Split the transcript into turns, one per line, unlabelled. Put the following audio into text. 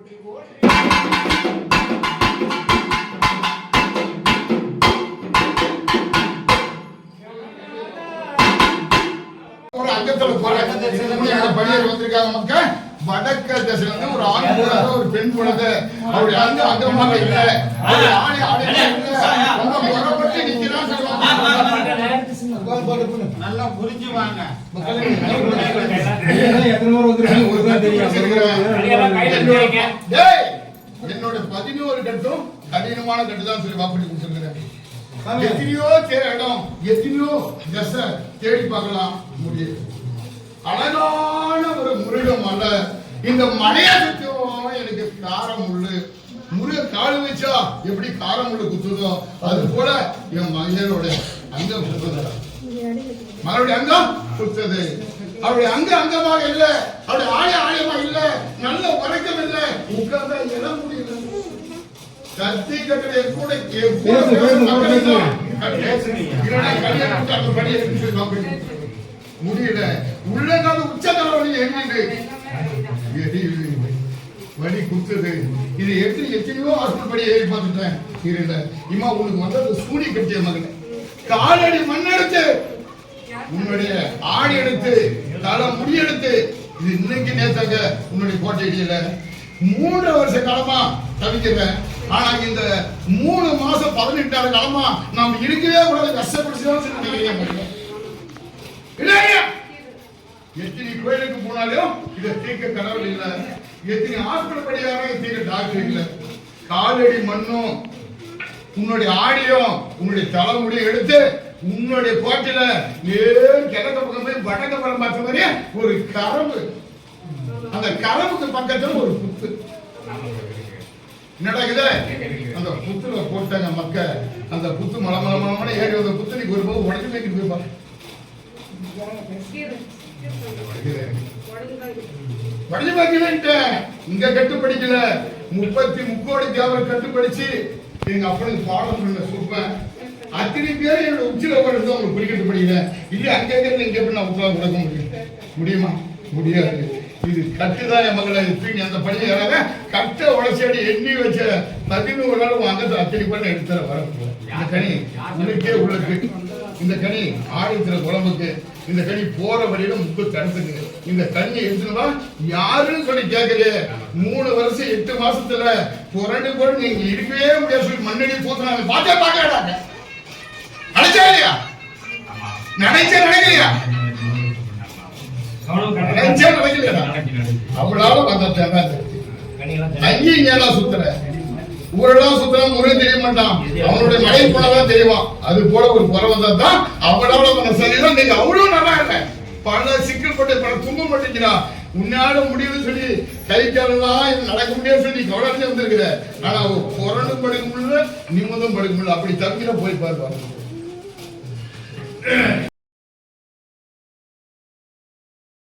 ஒரு அங்கத்துல பணியர் வந்திருக்காங்க மக்கள். வடக்கு திசையில இருந்து ஒரு ஆண் குழந்தை ஒரு பெண் குழந்தை அவருடைய அங்க அங்கமாக இல்ல ஆடி ஆடி புறப்பட்டு நிக்கிறான்னு
நல்லா புரிஞ்சுவாங்க.
என்னோட 11 கட்டும் கடினமான கட்டு தான் சொல்லி வாப்படி கொடுத்துருக்கிறேன். எத்தனையோ இடம் எத்தனையோ திசை தேடி பார்க்கலாம் முடியாது. அழகான ஒரு முருகன் மலை. இந்த மலையை சுத்தியும் எனக்கு காரம் முள்ளு முருக காடு வச்சா எப்படி காரம் முள்ளு குத்துதோ அது போல என் மகனோட அங்கம் குத்துது. மகளுடைய அங்கம் குத்துது. அவருடைய அங்கமாக இல்ல, அவருடைய ஆயமா இல்ல, நல்ல வணக்கம் இல்ல, உட்கார்ந்தா எழ முடியல. கத்தி கட்டுடைய கூட முடியல. உள்ளங்கால உச்சதல வலி எங்கிட்டு வலி குத்துது. இது எத்தனையோ ஹாஸ்பிட்டல் படி ஏறி பார்த்துட்டேன். இருல இம்மா உனக்கு வந்தது சூடி கட்டிய மகன். காலடி மண் எடுத்து உன்னுடைய ஆடி எடுத்து தலை முடி எடுத்து இது இன்னைக்கு நேத்தாங்க உன்னுடைய கோட்டை இடியில 3 வருஷ காலமா தவிக்கிறேன். ஆனா இந்த 3 மாசம் 18 காலமா நாம் இருக்கவே கூடாது கஷ்டப்படுத்தி நினைக்கிறேன். இல்லையா எத்தனை கோயிலுக்கு போனாலும் இதை தீர்க்க கடவுள் இல்ல. எத்தனை ஹாஸ்பிட்டல் படியாக தீர்க்க டாக்டர் இல்ல. காலடி மண்ணும் உன்னுடைய ஆடியும் உன்னுடைய தலைமுடியும் எடுத்து உன்னுடைய கோட்டையில நேர் கிழக்கு பக்கம் போய் வடக்கு பக்கம் பார்த்த மாதிரி ஒரு கரம்பு, அந்த கரம்புக்கு பக்கத்துல ஒரு புத்து நடக்குது. அந்த புத்துல போட்டாங்க மக்க. அந்த புத்து மலமலமான ஏறி வந்த புத்து நீங்க ஒரு போது உடச்சு மேய்க்கிட்டு போயிருப்பாங்க. வடிஞ்சு பார்க்கலன்ட்டேன். இங்க கட்டு படிக்கல 33 தேவர் கட்டு படிச்சு எங்க அப்பனுக்கு பாடம் பண்ண சூப்பர். அத்தனை பேர் என்னோட உச்சில உட்காந்து உங்களுக்கு குறிக்கிட்டு படிக்கல. இல்ல அங்க இங்க எப்படி நான் உட்கார கொடுக்க முடியுமா? முடியாது. இது கட்டுதான் என் மகளை அந்த படி ஏறாத கட்டை உடச்சடி எண்ணி வச்ச 11 நாள் அங்கத்தை அத்தனை பண்ண எடுத்துற வர. இந்த கனி உனக்கே உள்ளது. இந்த கனி ஆடிக்கிற குழம்புக்கு இந்த கனி போற வழியில முக்கு தடுத்துக்கு. இந்த கனியை எடுத்துனா யாருன்னு சொல்லி கேட்கலையே. 3 வருஷம் 8 மாசத்துல புரண்டு போட்டு நீங்க இருக்கவே முடியாது சொல்லி மண்ணடி போத்துனாங்க. பார்த்தே பார்க்கறாங்க. நினைச்சா இல்லையா? நினைக்கலையா? அவளால அங்கேயும் சுத்துற ஊரெல்லாம் சுத்துற முறை தெரிய மாட்டான். அவனுடைய மழை போனதான் தெரியுமா. அது போல ஒரு குறை வந்தான் அவளால சரிதான். நீங்க அவ்வளவு நல்லா இல்ல. பல சிக்கல் பட்டு பல தும்ப மாட்டேங்கிறா. உன்னால முடியும்னு சொல்லி கை காலெல்லாம் நடக்க முடியாது சொல்லி கவலையிலே வந்திருக்கிற. ஆனா புரண்டும் படுக்க முடியல, நிம்மதும் படுக்க முடியல. அப்படி தப்பில போய் பாருவாங்க.